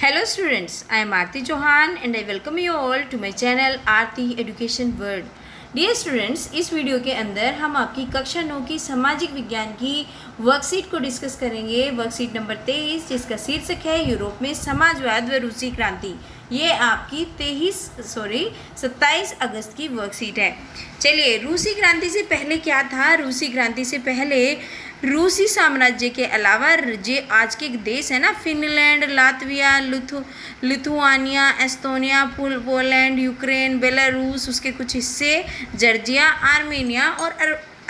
Hello students, I am Aarti Chauhan and I welcome you all to my channel Aarti Education World. Dear students, इस video के अंदर हम आपकी कक्षा 9 की सामाजिक विज्ञान की वर्कशीट को डिस्कस करेंगे। वर्कशीट नंबर 23 जिसका शीर्षक है यूरोप में समाजवाद व रूसी क्रांति। ये आपकी 27 अगस्त की वर्कशीट है। चलिए, रूसी क्रांति से पहले क्या था? रूसी क्रांति से पहले रूसी साम्राज्य के अलावा जो आज के देश है ना, Finland, Latvia, Lithuania, Estonia, Poland, Ukraine, Belarus, उसके कुछ हिस्से, जॉर्जिया, आर्मेनिया और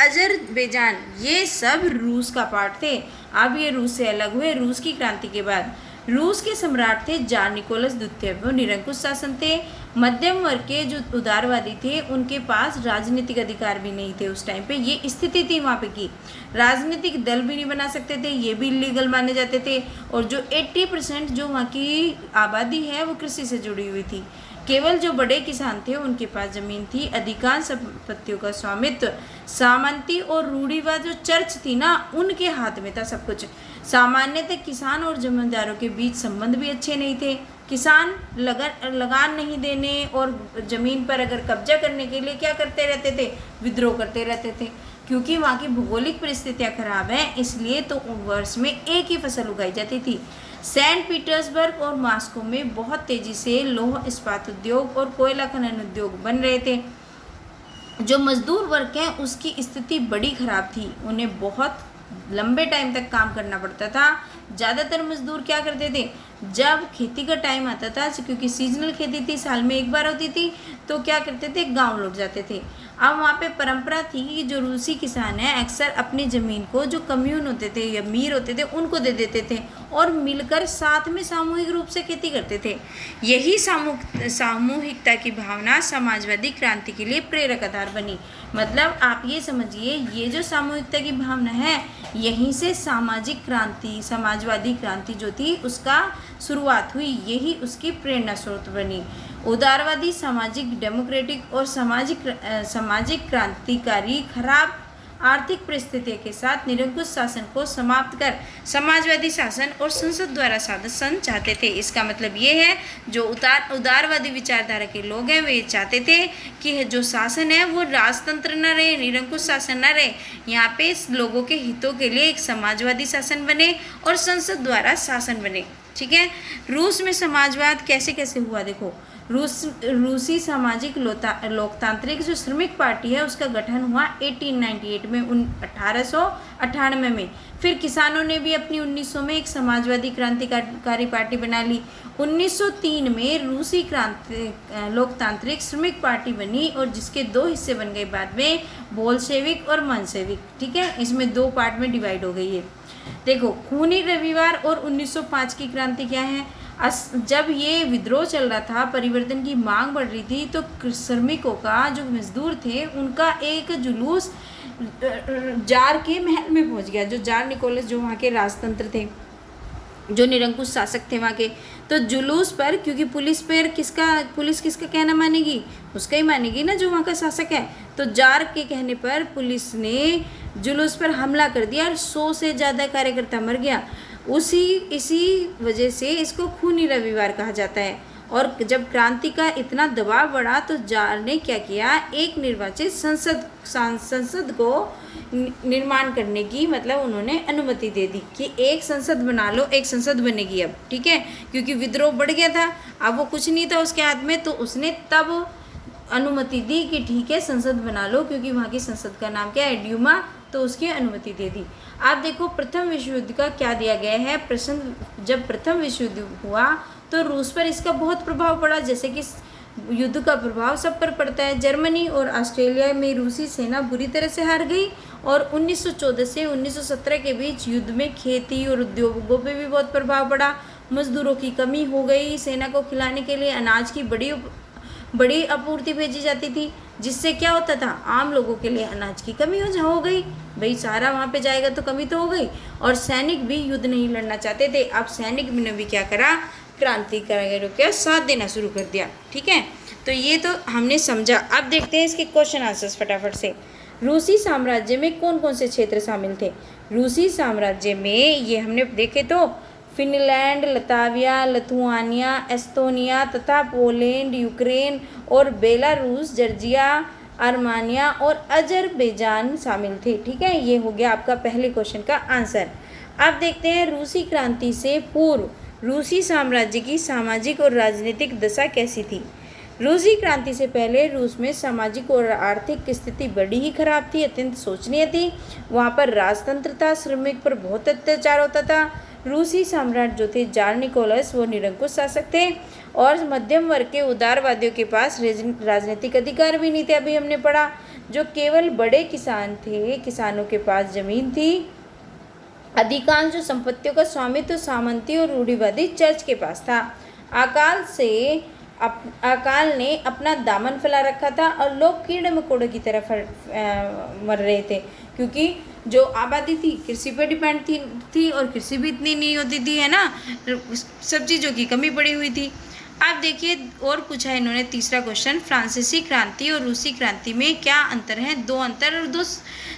अजरबैजान, ये सब रूस का पार्ट थे। अब ये रूस से अलग हुए रूस की क्रांति के बाद। रूस के सम्राट थे जार निकोलस द्वितीय। वो निरंकुश शासन थे। मध्यम वर्ग के जो उदारवादी थे उनके पास राजनीतिक अधिकार भी नहीं थे। उस टाइम पे ये स्थिति थी वहाँ पे की राजनीतिक दल भी नहीं बना सकते थे, ये भी इलीगल माने जाते थे। और जो 80% जो वहाँ की आबादी है वो कृषि से जुड़ी हुई थी। केवल जो बड़े किसान थे उनके पास जमीन थी। अधिकांश संपत्तियों का स्वामित्व सामंती और रूढ़िवाद जो चर्च थी ना, उनके हाथ में था सब कुछ। सामान्यतः किसान और जमींदारों के बीच संबंध भी अच्छे नहीं थे। किसान लगान नहीं देने और ज़मीन पर अगर कब्जा करने के लिए क्या करते रहते थे? विद्रोह करते रहते थे। क्योंकि वहाँ की भौगोलिक परिस्थितियाँ खराब हैं, इसलिए तो वर्ष में एक ही फसल उगाई जाती थी। सेंट पीटर्सबर्ग और मॉस्को में बहुत तेज़ी से लौह इस्पात उद्योग और कोयला खनन उद्योग बन रहे थे। जो मजदूर वर्ग है उसकी स्थिति बड़ी खराब थी। उन्हें बहुत लंबे टाइम तक काम करना पड़ता था। ज़्यादातर मजदूर क्या करते थे? जब खेती का टाइम आता था, क्योंकि सीजनल खेती थी, साल में एक बार होती थी, तो क्या करते थे? गांव लौट जाते थे। अब वहाँ पे परंपरा थी कि जो रूसी किसान हैं अक्सर अपनी ज़मीन को जो कम्यून होते थे या मीर होते थे उनको दे देते थे और मिलकर साथ में सामूहिक रूप से खेती करते थे। यही सामूहिकता की भावना समाजवादी क्रांति के लिए प्रेरक आधार बनी। मतलब आप ये समझिए, ये जो सामूहिकता की भावना है, यहीं से सामाजिक क्रांति, समाजवादी क्रांति जो थी उसका शुरुआत हुई। यही उसकी प्रेरणा स्रोत बनी। उदारवादी, सामाजिक, डेमोक्रेटिक और सामाजिक क्रांतिकारी खराब आर्थिक परिस्थितियों के साथ निरंकुश शासन को समाप्त कर समाजवादी शासन और संसद द्वारा शासन चाहते थे। इसका मतलब ये है, जो उदारवादी विचारधारा के लोग हैं वे चाहते थे कि जो शासन है वो राजतंत्र न रहे, निरंकुश शासन न रहे। यहाँ पे लोगों के हितों के लिए एक समाजवादी शासन बने और संसद द्वारा शासन बने। ठीक है। रूस में समाजवाद कैसे कैसे हुआ? देखो, रूसी सामाजिक लोकतांत्रिक जो श्रमिक पार्टी है उसका गठन हुआ 1898 में, 1898 में। फिर किसानों ने भी अपनी 1900 में एक समाजवादी क्रांतिकारी पार्टी बना ली। 1903 में रूसी लोकतांत्रिक श्रमिक पार्टी बनी और जिसके दो हिस्से बन गए बाद में, बोल्शेविक और मंशेविक। ठीक है, इसमें दो पार्ट में डिवाइड हो गई है। देखो, खूनी रविवार और 1905 की क्रांति क्या है? जब ये विद्रोह चल रहा था, परिवर्तन की मांग बढ़ रही थी, तो श्रमिकों का जो मजदूर थे उनका एक जुलूस जार के महल में पहुंच गया। जो जार निकोलस जो वहाँ के राजतंत्र थे, जो निरंकुश शासक थे वहाँ के, तो जुलूस पर, क्योंकि पुलिस किसका कहना मानेगी? उसका ही मानेगी ना जो वहाँ का शासक है। तो जार के कहने पर पुलिस ने जुलूस पर हमला कर दिया और 100 से ज़्यादा कार्यकर्ता मर गया। इसी वजह से इसको खूनी रविवार कहा जाता है। और जब क्रांति का इतना दबाव बढ़ा तो जार ने क्या किया? एक निर्वाचित संसद को निर्माण करने की, मतलब उन्होंने अनुमति दे दी कि एक संसद बना लो, एक संसद बनेगी अब। ठीक है, क्योंकि विद्रोह बढ़ गया था, अब वो कुछ नहीं था उसके हाथ में, तो उसने तब अनुमति दी कि ठीक है संसद बना लो, क्योंकि वहाँ की संसद का नाम क्या है? ड्यूमा। तो उसकी अनुमति दे दी। आप देखो, प्रथम विश्व युद्ध का क्या दिया गया है प्रश्न। जब प्रथम विश्व युद्ध हुआ तो रूस पर इसका बहुत प्रभाव पड़ा, जैसे कि युद्ध का प्रभाव सब पर पड़ता है। जर्मनी और ऑस्ट्रेलिया में रूसी सेना बुरी तरह से हार गई और 1914 से 1917 के बीच युद्ध में खेती और उद्योगों पे भी बहुत प्रभाव पड़ा। मजदूरों की कमी हो गई। सेना को खिलाने के लिए अनाज की बड़ी आपूर्ति भेजी जाती थी, जिससे क्या होता था? आम लोगों के लिए अनाज की कमी हो गई। भाई सारा वहाँ पे जाएगा तो कमी तो हो गई। और सैनिक भी युद्ध नहीं लड़ना चाहते थे। अब सैनिक ने भी क्या करा? क्रांतिकारियों का साथ देना शुरू कर दिया। ठीक है, तो ये तो हमने समझा। अब देखते हैं इसके क्वेश्चन आंसर्स फटाफट से। रूसी साम्राज्य में कौन कौन से क्षेत्र शामिल थे? रूसी साम्राज्य में ये हमने देखे तो फिनलैंड, लताविया, लिथुआनिया, एस्तोनिया तथा पोलैंड, यूक्रेन और बेलारूस, जॉर्जिया, आर्मेनिया और अजरबैजान शामिल थे। ठीक है, ये हो गया आपका पहले क्वेश्चन का आंसर। अब देखते हैं रूसी क्रांति से पूर्व रूसी साम्राज्य की सामाजिक और राजनीतिक दशा कैसी थी। रूसी क्रांति से पहले रूस में सामाजिक और आर्थिक स्थिति बड़ी ही खराब थी, अत्यंत शोचनीय थी। वहाँ पर राजतंत्र था, श्रमिक पर बहुत अत्याचार होता था। रूसी सम्राट जो थे जार निकोलस, वो निरंकुश शासक थे और मध्यम वर्ग के उदारवादियों के पास राजनीतिक अधिकार भी नहीं थे। अभी हमने पढ़ा, जो केवल बड़े किसान थे, किसानों के पास जमीन थी। अधिकांश जो संपत्तियों का स्वामित्व सामंती और रूढ़िवादी चर्च के पास था। अकाल ने अपना दामन फैला रखा था और लोग कीड़े मकोड़ों की तरह मर रहे थे, क्योंकि जो आबादी थी कृषि पर डिपेंड थी और कृषि भी इतनी नहीं होती थी, है ना, सब चीज़ों की कमी पड़ी हुई थी। अब देखिए और पूछा है इन्होंने तीसरा क्वेश्चन, फ्रांसीसी क्रांति और रूसी क्रांति में क्या अंतर है, दो अंतर और दो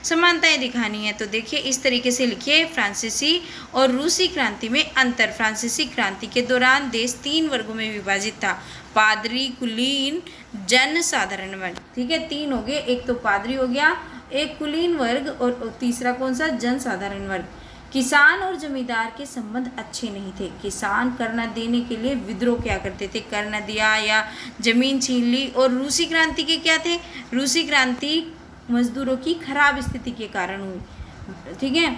समानताएं दिखानी है। तो देखिए इस तरीके से लिखिए, फ्रांसीसी और रूसी क्रांति में अंतर। फ्रांसीसी क्रांति के दौरान देश 3 वर्गों में विभाजित था, पादरी, कुलीन, जन साधारण वर्ग। ठीक है, 3 हो गए, एक तो पादरी हो गया, एक कुलीन वर्ग और तीसरा कौन सा, जन साधारण वर्ग। किसान और जमींदार के संबंध अच्छे नहीं थे। किसान कर न देने के लिए विद्रोह क्या करते थे, कर न दिया या जमीन छीन ली। और रूसी क्रांति के क्या थे, रूसी क्रांति मजदूरों की खराब स्थिति के कारण हुई। ठीक है,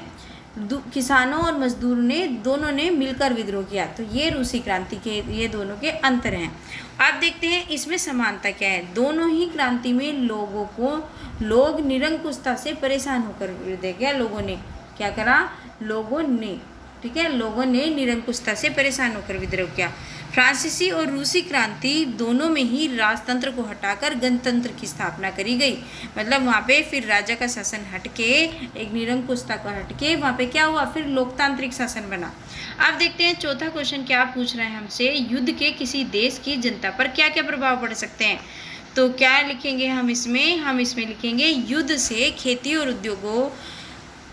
किसानों और मजदूरों ने दोनों ने मिलकर विद्रोह किया। तो ये रूसी क्रांति के ये दोनों के अंतर हैं। अब देखते हैं इसमें समानता क्या है। दोनों ही क्रांति में लोग निरंकुशता से परेशान होकर देखा, लोगों ने क्या करा, लोगों ने, ठीक है, लोगों ने निरंकुशता से परेशान होकर विद्रोह किया। फ्रांसीसी और रूसी क्रांति दोनों में ही राजतंत्र को हटाकर गणतंत्र की स्थापना करी गई। मतलब वहाँ पे फिर राजा का शासन हटके, एक निरंकुशता को हटके वहाँ पे क्या हुआ, फिर लोकतांत्रिक शासन बना। अब देखते हैं चौथा क्वेश्चन क्या पूछ रहे हैं हमसे, युद्ध के किसी देश की जनता पर क्या क्या प्रभाव पड़ सकते हैं। तो क्या लिखेंगे हम इसमें लिखेंगे, युद्ध से खेती और उद्योगों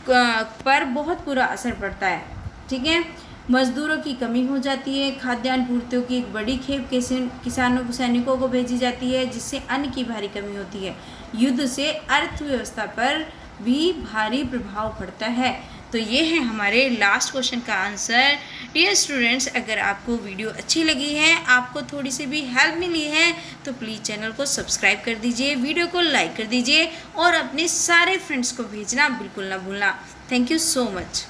पर बहुत बुरा असर पड़ता है। ठीक है, मजदूरों की कमी हो जाती है, खाद्यान्न पूर्तियों की एक बड़ी खेप सैनिकों को भेजी जाती है, जिससे अन्न की भारी कमी होती है। युद्ध से अर्थव्यवस्था पर भी भारी प्रभाव पड़ता है। तो ये है हमारे लास्ट क्वेश्चन का आंसर। डियर स्टूडेंट्स, अगर आपको वीडियो अच्छी लगी है, आपको थोड़ी सी भी हेल्प मिली है, तो प्लीज़ चैनल को सब्सक्राइब कर दीजिए, वीडियो को लाइक कर दीजिए और अपने सारे फ्रेंड्स को भेजना बिल्कुल ना भूलना। Thank you so much.